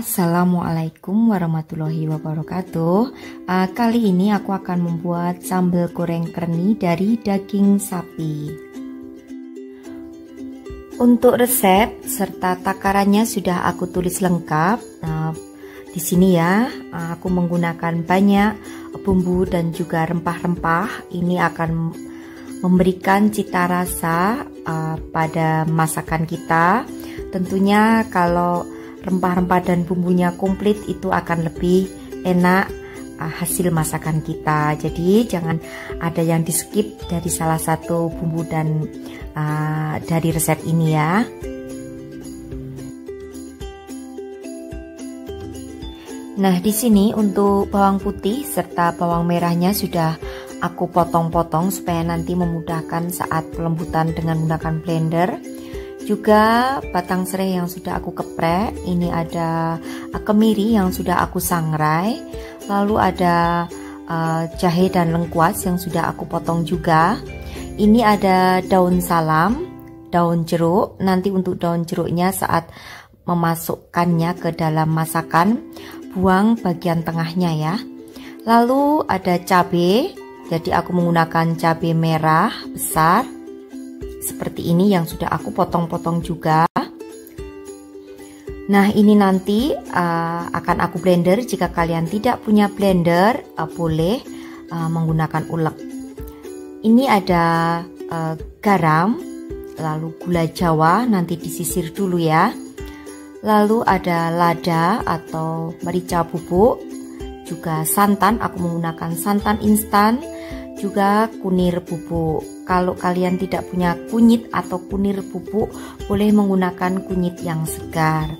Assalamualaikum warahmatullahi wabarakatuh. Kali ini aku akan membuat sambal goreng kerni dari daging sapi. Untuk resep serta takarannya sudah aku tulis lengkap. Di sini ya, aku menggunakan banyak bumbu dan juga rempah-rempah. Ini akan memberikan cita rasa pada masakan kita. Tentunya kalau rempah-rempah dan bumbunya komplit itu akan lebih enak hasil masakan kita. Jadi jangan ada yang di skip dari salah satu bumbu dan dari resep ini ya. Nah, di sini untuk bawang putih serta bawang merahnya sudah aku potong-potong supaya nanti memudahkan saat pelembutan dengan menggunakan blender. Juga batang serai yang sudah aku geprek, ini ada kemiri yang sudah aku sangrai, lalu ada jahe dan lengkuas yang sudah aku potong juga. Ini ada daun salam, daun jeruk. Nanti untuk daun jeruknya saat memasukkannya ke dalam masakan, buang bagian tengahnya ya. Lalu ada cabai, jadi aku menggunakan cabai merah besar seperti ini yang sudah aku potong-potong juga. Nah, ini nanti akan aku blender. Jika kalian tidak punya blender, boleh menggunakan ulek. Ini ada garam, lalu gula jawa, nanti disisir dulu ya. Lalu ada lada atau merica bubuk, juga santan, aku menggunakan santan instan, juga kunir bubuk. Kalau kalian tidak punya kunyit atau kunir bubuk, boleh menggunakan kunyit yang segar.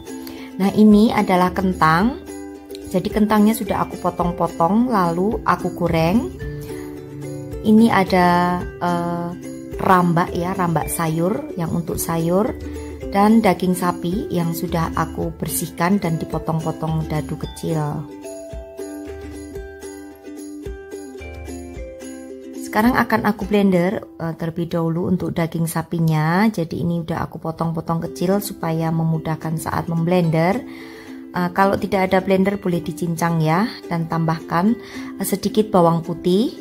Nah, ini adalah kentang. Jadi kentangnya sudah aku potong-potong lalu aku goreng. Ini ada rambak ya, rambak sayur yang untuk sayur, dan daging sapi yang sudah aku bersihkan dan dipotong-potong dadu kecil. Sekarang akan aku blender terlebih dahulu untuk daging sapinya. Jadi ini udah aku potong-potong kecil supaya memudahkan saat memblender. Kalau tidak ada blender boleh dicincang ya, dan tambahkan sedikit bawang putih.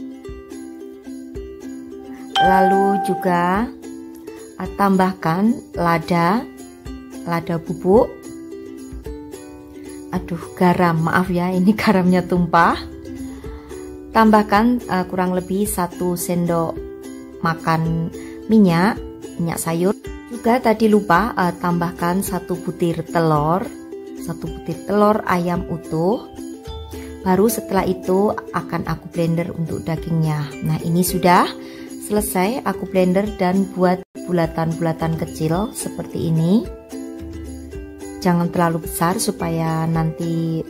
Lalu juga tambahkan lada bubuk. Garam, maaf ya, ini garamnya tumpah. Tambahkan kurang lebih 1 sendok makan minyak sayur. Juga tadi lupa tambahkan 1 butir telur ayam utuh. Baru setelah itu akan aku blender untuk dagingnya. Nah, ini sudah selesai aku blender dan buat bulatan-bulatan kecil seperti ini. Jangan terlalu besar supaya nanti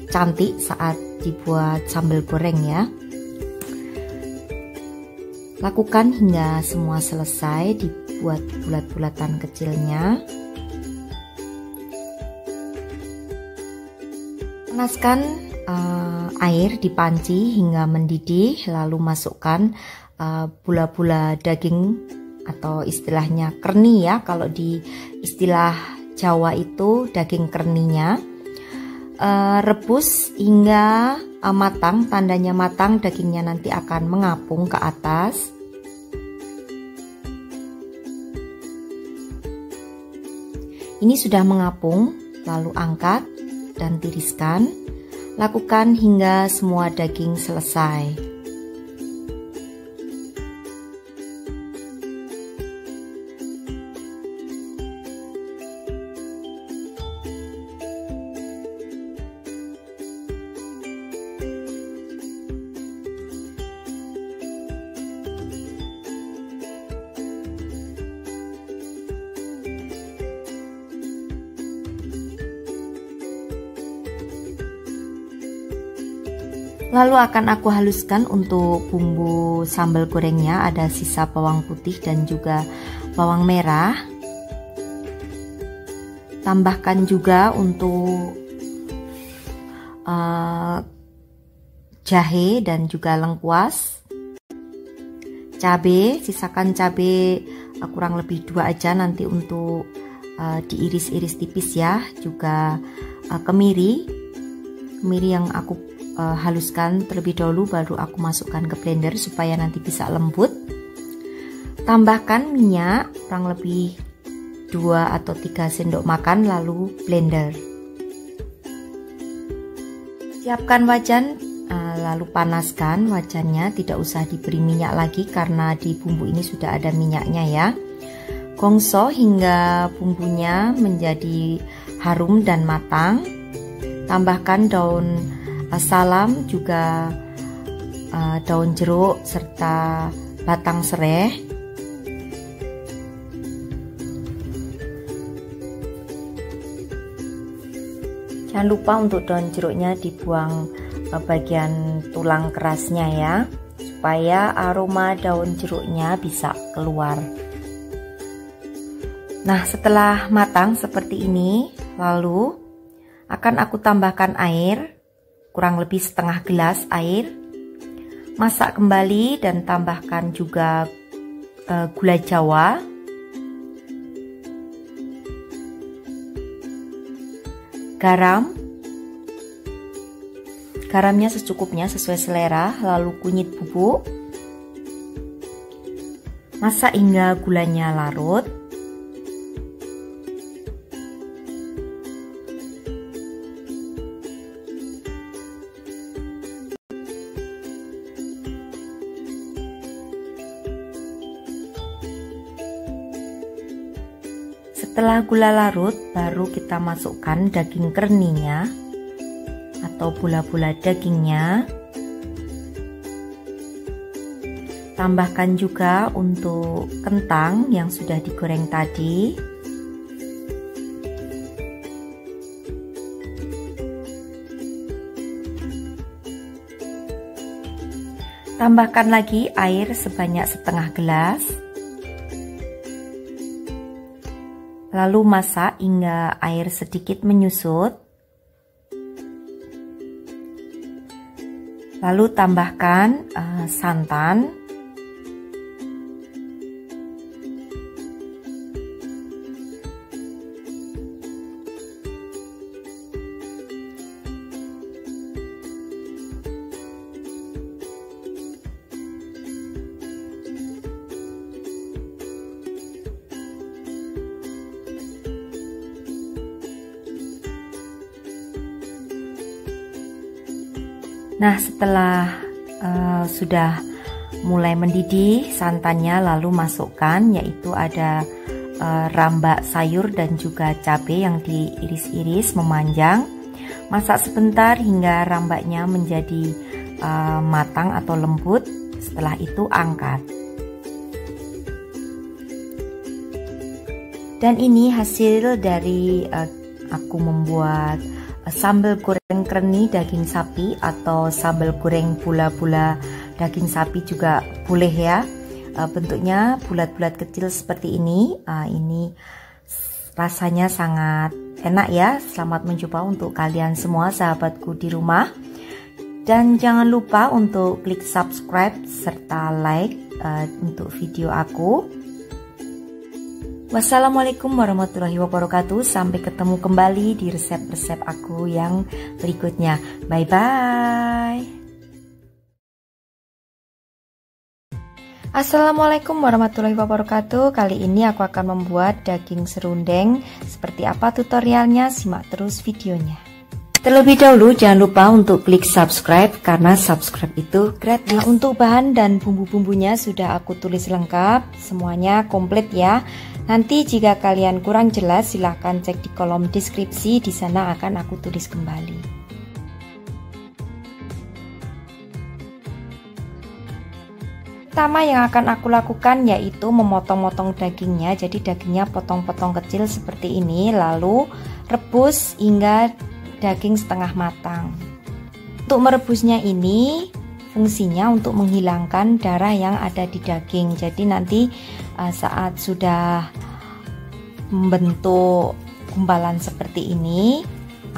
cantik saat dibuat sambal goreng ya. Lakukan hingga semua selesai, dibuat bulat-bulatan kecilnya. Panaskan air di panci hingga mendidih, lalu masukkan bula-bula daging atau istilahnya kerni ya, kalau di istilah Jawa itu daging kerninya. Rebus hingga matang, tandanya matang dagingnya nanti akan mengapung ke atas. Ini sudah mengapung, lalu angkat dan tiriskan. Lakukan hingga semua daging selesai. Lalu akan aku haluskan untuk bumbu sambal gorengnya, ada sisa bawang putih dan juga bawang merah. Tambahkan juga untuk jahe dan juga lengkuas. Cabai, sisakan cabai kurang lebih 2 aja nanti untuk diiris-iris tipis ya. Juga kemiri yang aku haluskan terlebih dahulu, baru aku masukkan ke blender supaya nanti bisa lembut. Tambahkan minyak kurang lebih 2 atau 3 sendok makan, lalu blender. Siapkan wajan, lalu panaskan wajannya, tidak usah diberi minyak lagi karena di bumbu ini sudah ada minyaknya ya. Gongso hingga bumbunya menjadi harum dan matang. Tambahkan daun salam, juga daun jeruk serta batang serai. Jangan lupa untuk daun jeruknya dibuang bagian tulang kerasnya ya, supaya aroma daun jeruknya bisa keluar. Nah, setelah matang seperti ini, lalu akan aku tambahkan air kurang lebih setengah gelas air. Masak kembali dan tambahkan juga gula Jawa, garamnya secukupnya sesuai selera, lalu kunyit bubuk. Masak hingga gulanya larut. Setelah gula larut, baru kita masukkan daging kerninya atau bola-bola dagingnya. Tambahkan juga untuk kentang yang sudah digoreng tadi. Tambahkan lagi air sebanyak setengah gelas. Lalu masak hingga air sedikit menyusut. Lalu tambahkan santan. Nah, setelah sudah mulai mendidih santannya, lalu masukkan yaitu ada rambak sayur dan juga cabai yang diiris-iris memanjang. Masak sebentar hingga rambaknya menjadi matang atau lembut. Setelah itu angkat. Dan ini hasil dari aku membuat sambal goreng kreni daging sapi atau sambal goreng bola-bola daging sapi juga boleh ya. Bentuknya bulat-bulat kecil seperti ini. Ini rasanya sangat enak ya. Selamat mencoba untuk kalian semua sahabatku di rumah. Dan jangan lupa untuk klik subscribe serta like untuk video aku. Wassalamualaikum warahmatullahi wabarakatuh. Sampai ketemu kembali di resep-resep aku yang berikutnya. Bye-bye. Assalamualaikum warahmatullahi wabarakatuh. Kali ini aku akan membuat daging serundeng. Seperti apa tutorialnya? Simak terus videonya. Terlebih dahulu jangan lupa untuk klik subscribe karena subscribe itu gratis. Nah, untuk bahan dan bumbu-bumbunya sudah aku tulis lengkap. Semuanya komplit ya. Nanti jika kalian kurang jelas silahkan cek di kolom deskripsi, di sana akan aku tulis kembali. Pertama yang akan aku lakukan yaitu memotong-motong dagingnya. Jadi dagingnya potong-potong kecil seperti ini, lalu rebus hingga daging setengah matang. Untuk merebusnya ini fungsinya untuk menghilangkan darah yang ada di daging. Jadi nanti saat sudah membentuk gumpalan seperti ini,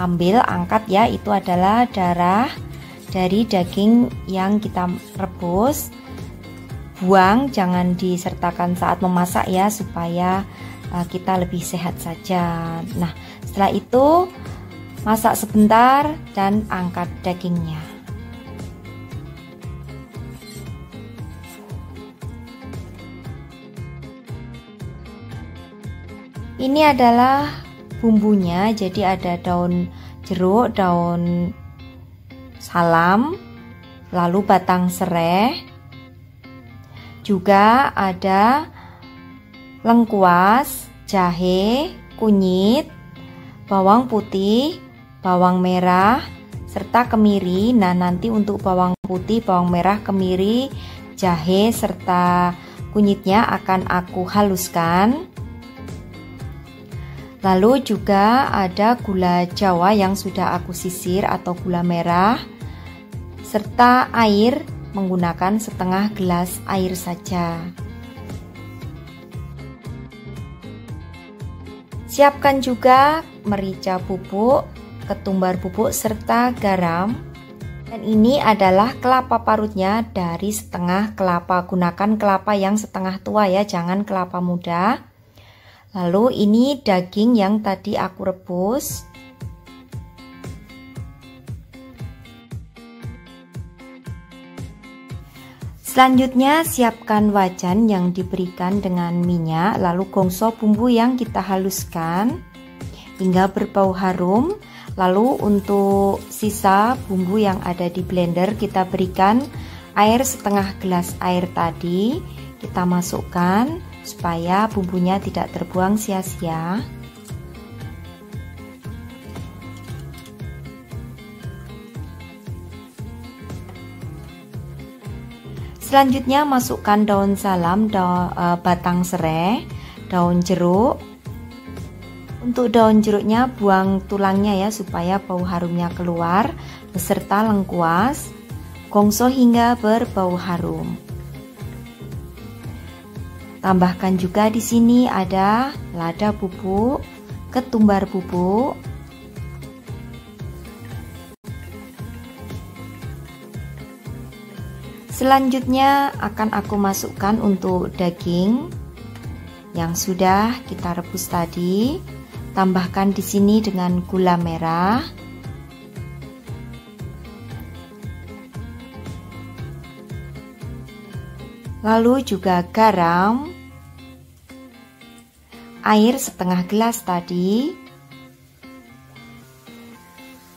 ambil, angkat ya, itu adalah darah dari daging yang kita rebus. Buang, jangan disertakan saat memasak ya, supaya kita lebih sehat saja. Nah, setelah itu masak sebentar dan angkat dagingnya. Ini adalah bumbunya, jadi ada daun jeruk, daun salam, lalu batang serai, juga ada lengkuas, jahe, kunyit, bawang putih, bawang merah, serta kemiri. Nah, nanti untuk bawang putih, bawang merah, kemiri, jahe, serta kunyitnya akan aku haluskan. Lalu juga ada gula Jawa yang sudah aku sisir atau gula merah, serta air menggunakan setengah gelas air saja. Siapkan juga merica bubuk, ketumbar bubuk, serta garam. Dan ini adalah kelapa parutnya dari setengah kelapa. Gunakan kelapa yang setengah tua ya, jangan kelapa muda. Lalu ini daging yang tadi aku rebus. Selanjutnya siapkan wajan yang diberikan dengan minyak, lalu gongso bumbu yang kita haluskan hingga berbau harum. Lalu untuk sisa bumbu yang ada di blender kita berikan air setengah gelas air tadi, kita masukkan supaya bumbunya tidak terbuang sia-sia. Selanjutnya masukkan daun salam, batang serai, daun jeruk. Untuk daun jeruknya buang tulangnya ya, supaya bau harumnya keluar, beserta lengkuas. Gongso hingga berbau harum. Tambahkan juga di sini ada lada bubuk, ketumbar bubuk, selanjutnya akan aku masukkan untuk daging yang sudah kita rebus tadi. Tambahkan di sini dengan gula merah, lalu juga garam, air setengah gelas tadi,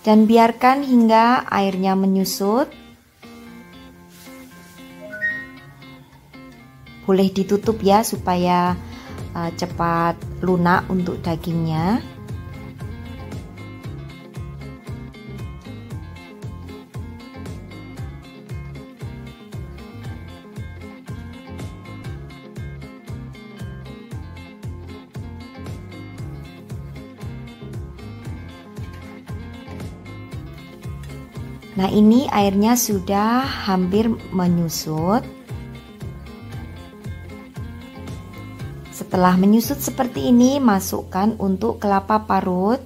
dan biarkan hingga airnya menyusut. Boleh ditutup ya, supaya cepat lunak untuk dagingnya. Nah, ini airnya sudah hampir menyusut. Setelah menyusut seperti ini, masukkan untuk kelapa parut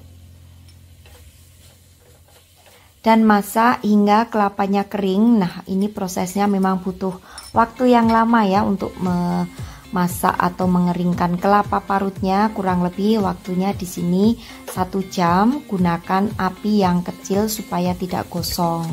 dan masak hingga kelapanya kering. Nah, ini prosesnya memang butuh waktu yang lama ya untuk memasak atau mengeringkan kelapa parutnya. Kurang lebih waktunya di sini 1 jam. Gunakan api yang kecil supaya tidak gosong.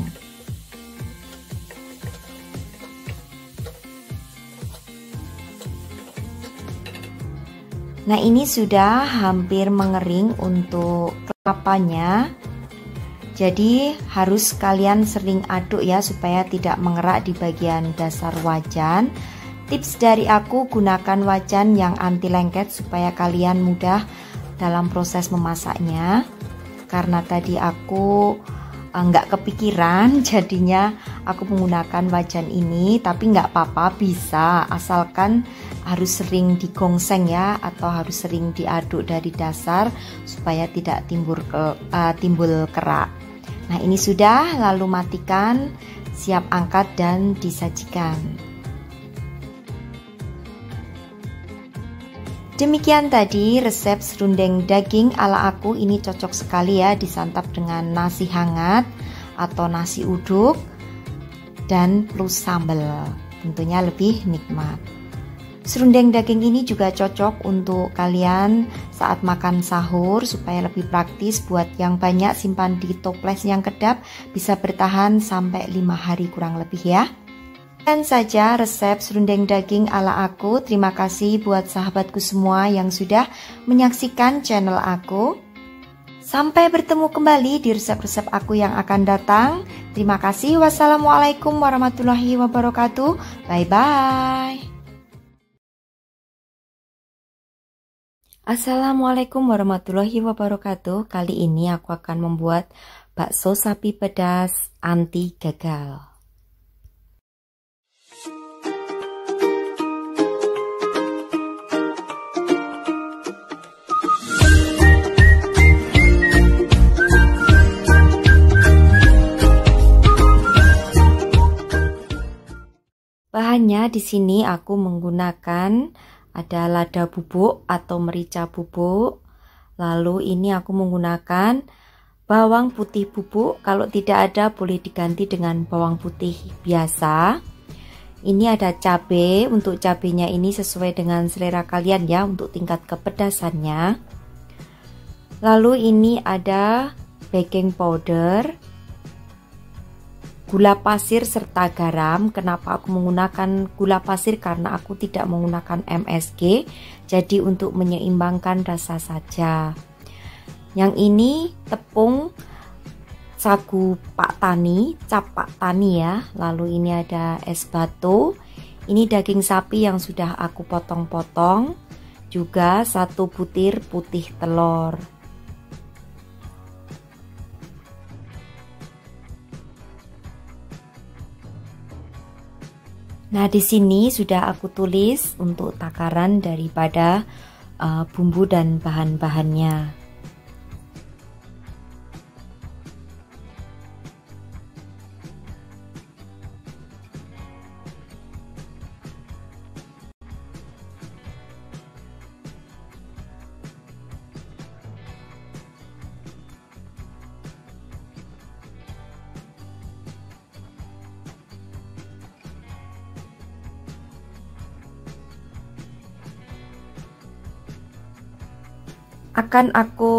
Nah, ini sudah hampir mengering untuk kelapanya. Jadi harus kalian sering aduk ya, supaya tidak mengerak di bagian dasar wajan. Tips dari aku, gunakan wajan yang anti lengket supaya kalian mudah dalam proses memasaknya. Karena tadi aku nggak kepikiran, jadinya aku menggunakan wajan ini. Tapi nggak apa-apa, bisa, asalkan harus sering digongseng ya, atau harus sering diaduk dari dasar supaya tidak timbul kerak. Nah, ini sudah, lalu matikan, siap angkat dan disajikan. Demikian tadi resep serundeng daging ala aku. Ini cocok sekali ya disantap dengan nasi hangat atau nasi uduk dan plus sambal. Tentunya lebih nikmat. Serundeng daging ini juga cocok untuk kalian saat makan sahur supaya lebih praktis. Buat yang banyak simpan di toples yang kedap, bisa bertahan sampai 5 hari kurang lebih ya. Dan saja resep serundeng daging ala aku. Terima kasih buat sahabatku semua yang sudah menyaksikan channel aku. Sampai bertemu kembali di resep-resep aku yang akan datang. Terima kasih. Wassalamualaikum warahmatullahi wabarakatuh. Bye-bye. Assalamualaikum warahmatullahi wabarakatuh. Kali ini aku akan membuat bakso sapi pedas anti gagal. Bahannya di sini aku menggunakan ada lada bubuk atau merica bubuk. Lalu ini aku menggunakan bawang putih bubuk. Kalau tidak ada boleh diganti dengan bawang putih biasa. Ini ada cabai. Untuk cabenya ini sesuai dengan selera kalian ya untuk tingkat kepedasannya. Lalu ini ada baking powder, gula pasir serta garam. Kenapa aku menggunakan gula pasir? Karena aku tidak menggunakan MSG, jadi untuk menyeimbangkan rasa saja. Yang ini tepung sagu Pak Tani, cap Pak Tani ya. Lalu ini ada es batu. Ini daging sapi yang sudah aku potong-potong. Juga 1 butir putih telur. Nah, di sini sudah aku tulis untuk takaran daripada bumbu dan bahan-bahannya. Akan aku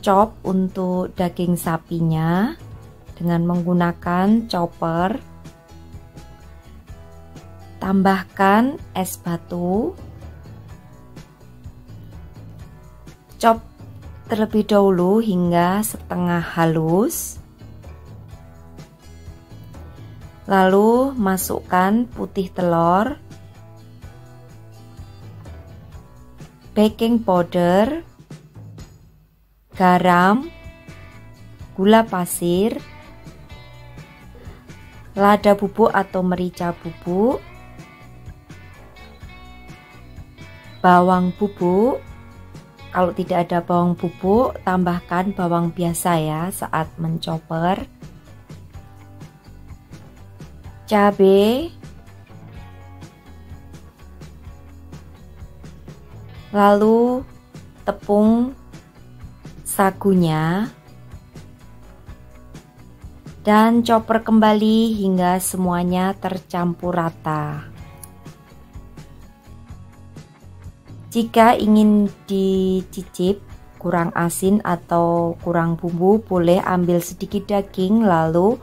chop untuk daging sapinya dengan menggunakan chopper. Tambahkan es batu. Chop terlebih dahulu hingga setengah halus. Lalu masukkan putih telur, baking powder, garam, gula pasir, lada bubuk atau merica bubuk, bawang bubuk. Kalau tidak ada bawang bubuk, tambahkan bawang biasa ya saat menchopper. Cabai, lalu tepung sagunya, dan chopper kembali hingga semuanya tercampur rata. Jika ingin dicicip kurang asin atau kurang bumbu, boleh ambil sedikit daging lalu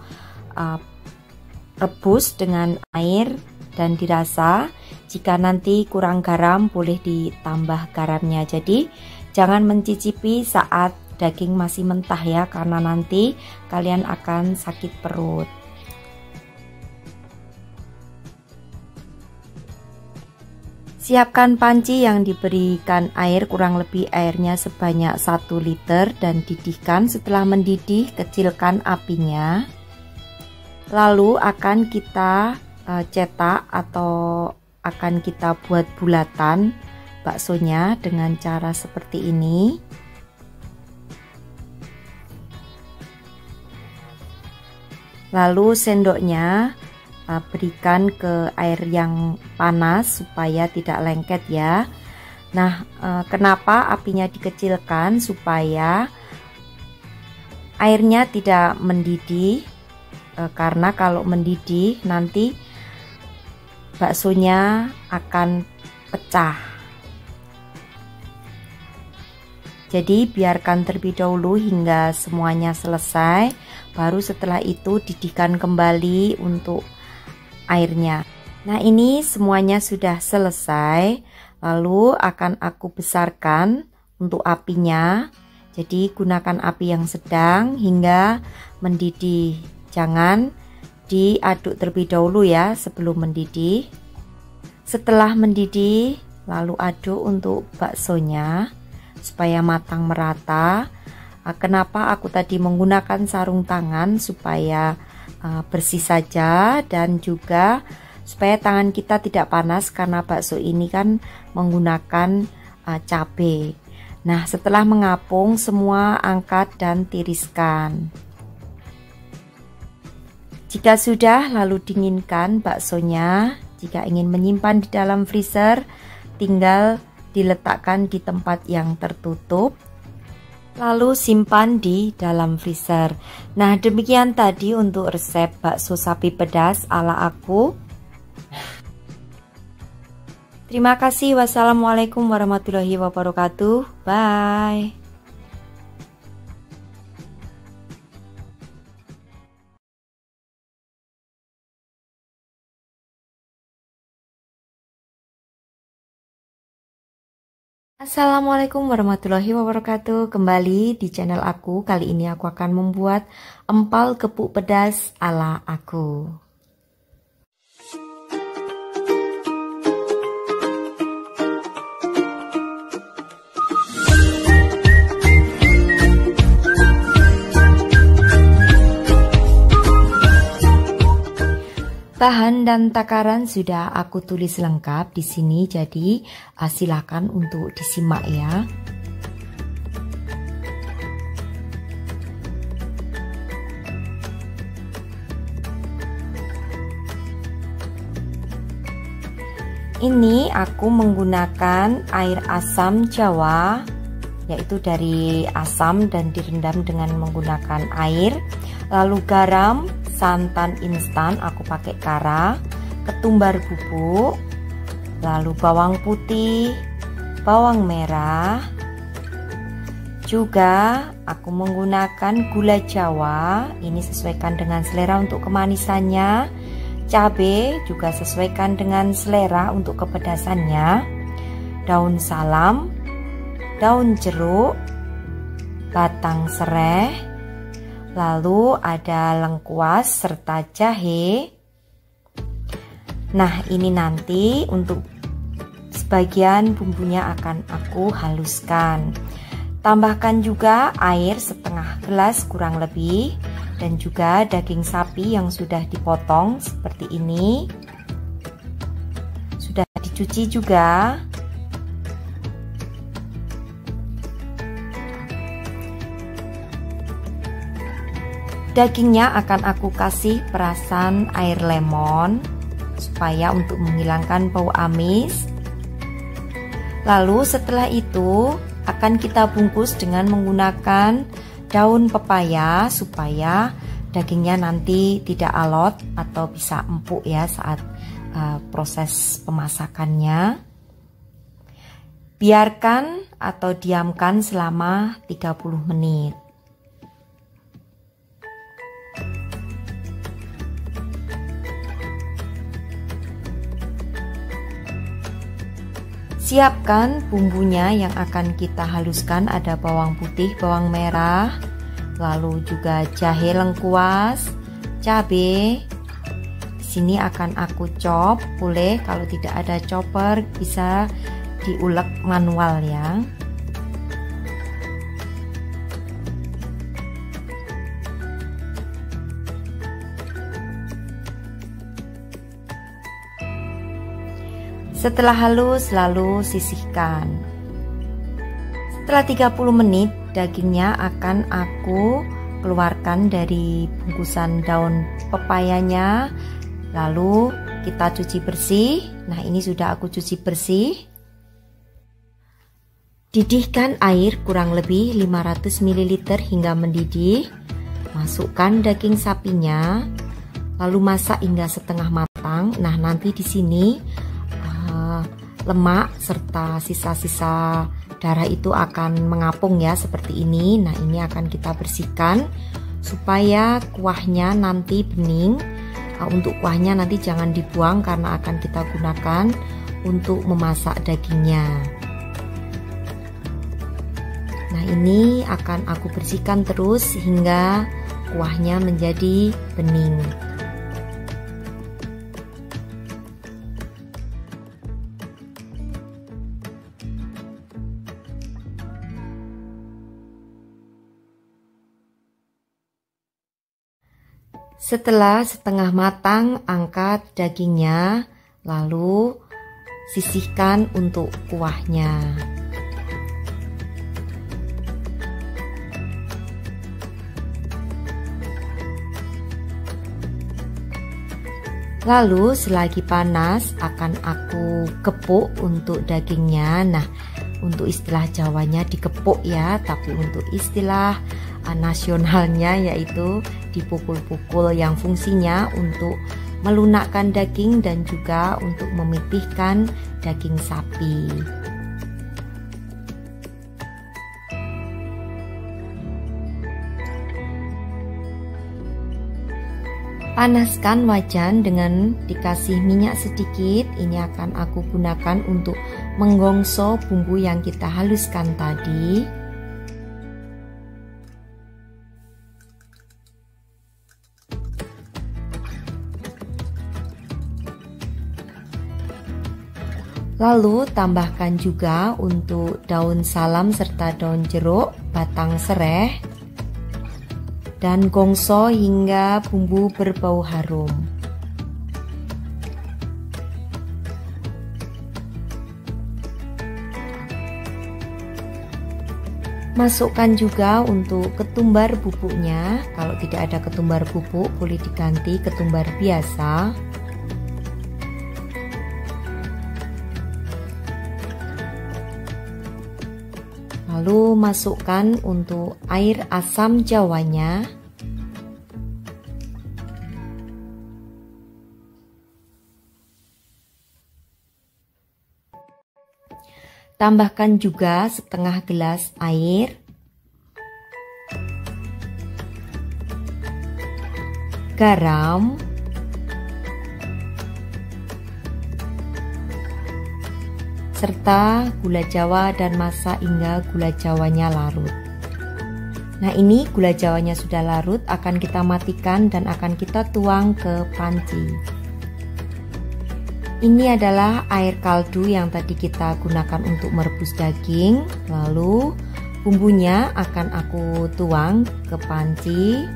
rebus dengan air dan dirasa. Jika nanti kurang garam, boleh ditambah garamnya. Jadi jangan mencicipi saat daging masih mentah ya, karena nanti kalian akan sakit perut. Siapkan panci yang diberikan air, kurang lebih airnya sebanyak 1 liter, dan didihkan. Setelah mendidih, kecilkan apinya. Lalu akan kita cetak atau akan kita buat bulatan baksonya dengan cara seperti ini. Lalu sendoknya berikan ke air yang panas supaya tidak lengket ya. Nah, kenapa apinya dikecilkan? Supaya airnya tidak mendidih, karena kalau mendidih nanti baksonya akan pecah. Jadi biarkan terlebih dahulu hingga semuanya selesai, baru setelah itu didihkan kembali untuk airnya. Nah, ini semuanya sudah selesai. Lalu akan aku besarkan untuk apinya. Jadi gunakan api yang sedang hingga mendidih. Jangan diaduk terlebih dahulu ya sebelum mendidih. Setelah mendidih, lalu aduk untuk baksonya supaya matang merata. Kenapa aku tadi menggunakan sarung tangan? Supaya bersih saja dan juga supaya tangan kita tidak panas karena bakso ini kan menggunakan cabai. Nah, setelah mengapung semua angkat dan tiriskan. Jika sudah, lalu dinginkan baksonya. Jika ingin menyimpan di dalam freezer, tinggal diletakkan di tempat yang tertutup, lalu simpan di dalam freezer. Nah, demikian tadi untuk resep bakso sapi pedas ala aku. Terima kasih. Wassalamualaikum warahmatullahi wabarakatuh. Bye. Assalamualaikum warahmatullahi wabarakatuh. Kembali di channel aku. Kali ini aku akan membuat empal gepuk pedas ala aku. Bahan dan takaran sudah aku tulis lengkap di sini, jadi silakan untuk disimak ya. Ini aku menggunakan air asam Jawa, yaitu dari asam dan direndam dengan menggunakan air. Lalu garam, santan instan aku pakai kara, ketumbar bubuk, lalu bawang putih, bawang merah, juga aku menggunakan gula Jawa. Ini sesuaikan dengan selera untuk kemanisannya. Cabai juga sesuaikan dengan selera untuk kepedasannya. Daun salam, daun jeruk, batang serai, lalu ada lengkuas serta jahe. Nah, ini nanti untuk sebagian bumbunya akan aku haluskan. Tambahkan juga air setengah gelas kurang lebih, dan juga daging sapi yang sudah dipotong seperti ini. Sudah dicuci juga. Dagingnya akan aku kasih perasan air lemon supaya untuk menghilangkan bau amis. Lalu setelah itu akan kita bungkus dengan menggunakan daun pepaya supaya dagingnya nanti tidak alot atau bisa empuk ya saat proses pemasakannya. Biarkan atau diamkan selama 30 menit. Siapkan bumbunya yang akan kita haluskan. Ada bawang putih, bawang merah, lalu juga jahe lengkuas, cabai. Di sini akan aku chop. Boleh kalau tidak ada chopper bisa diulek manual ya. Setelah halus, lalu sisihkan. Setelah 30 menit, dagingnya akan aku keluarkan dari bungkusan daun pepayanya, lalu kita cuci bersih. Nah, ini sudah aku cuci bersih. Didihkan air kurang lebih 500 ml hingga mendidih. Masukkan daging sapinya, lalu masak hingga setengah matang. Nah, nanti di sini lemak serta sisa-sisa darah itu akan mengapung ya, seperti ini. Nah, ini akan kita bersihkan supaya kuahnya nanti bening. Untuk kuahnya nanti jangan dibuang karena akan kita gunakan untuk memasak dagingnya. Nah, ini akan aku bersihkan terus hingga kuahnya menjadi bening. Setelah setengah matang, angkat dagingnya, lalu sisihkan untuk kuahnya. Lalu selagi panas akan aku gepuk untuk dagingnya. Nah, untuk istilah Jawanya dikepuk ya, tapi untuk istilah nasionalnya yaitu dipukul-pukul, yang fungsinya untuk melunakkan daging dan juga untuk memipihkan daging sapi. Panaskan wajan dengan dikasih minyak sedikit. Ini akan aku gunakan untuk menggongso bumbu yang kita haluskan tadi. Lalu tambahkan juga untuk daun salam serta daun jeruk, batang sereh, dan gongso hingga bumbu berbau harum. Masukkan juga untuk ketumbar bubuknya. Kalau tidak ada ketumbar bubuk, boleh diganti ketumbar biasa. Lalu masukkan untuk air asam Jawanya. Tambahkan juga setengah gelas air. Garam. Serta gula Jawa dan masak hingga gula Jawanya larut. Nah, ini gula Jawanya sudah larut, akan kita matikan dan akan kita tuang ke panci. Ini adalah air kaldu yang tadi kita gunakan untuk merebus daging. Lalu bumbunya akan aku tuang ke panci.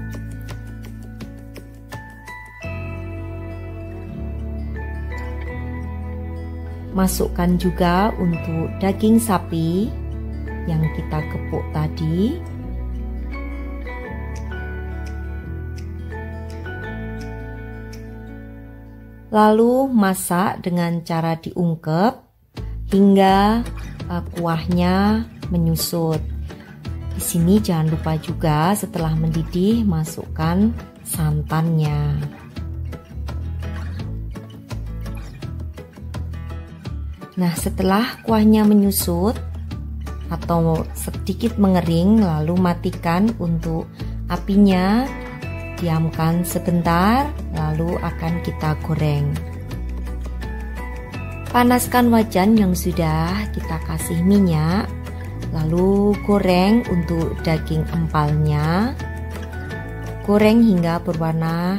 Masukkan juga untuk daging sapi yang kita gepuk tadi. Lalu masak dengan cara diungkep hingga kuahnya menyusut. Di sini jangan lupa juga setelah mendidih masukkan santannya. Nah, setelah kuahnya menyusut atau sedikit mengering, lalu matikan untuk apinya. Diamkan sebentar, lalu akan kita goreng. Panaskan wajan yang sudah kita kasih minyak, lalu goreng untuk daging empalnya. Goreng hingga berwarna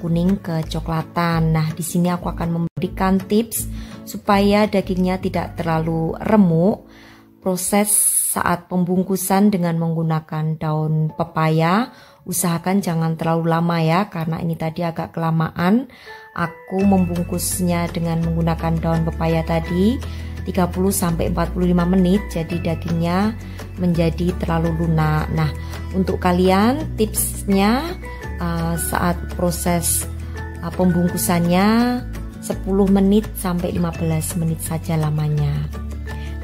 kuning kecoklatan. Nah, di sini aku akan memberikan tips supaya dagingnya tidak terlalu remuk. Proses saat pembungkusan dengan menggunakan daun pepaya, usahakan jangan terlalu lama ya, karena ini tadi agak kelamaan. Aku membungkusnya dengan menggunakan daun pepaya tadi 30-45 menit, jadi dagingnya menjadi terlalu lunak. Nah, untuk kalian tipsnya saat proses pembungkusannya 10 menit sampai 15 menit saja lamanya.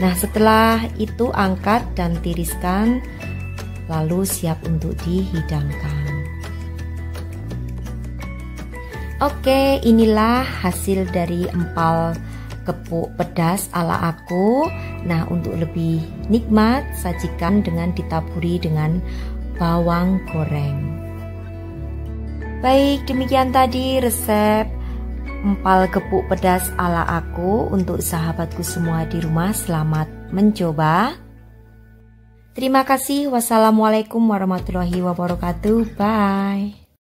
Nah, setelah itu angkat dan tiriskan, lalu siap untuk dihidangkan. Oke, inilah hasil dari empal gepuk pedas ala aku. Nah, untuk lebih nikmat, sajikan dengan ditaburi dengan bawang goreng. Baik, demikian tadi resep empal gepuk pedas ala aku. Untuk sahabatku semua di rumah, selamat mencoba. Terima kasih. Wassalamualaikum warahmatullahi wabarakatuh. Bye.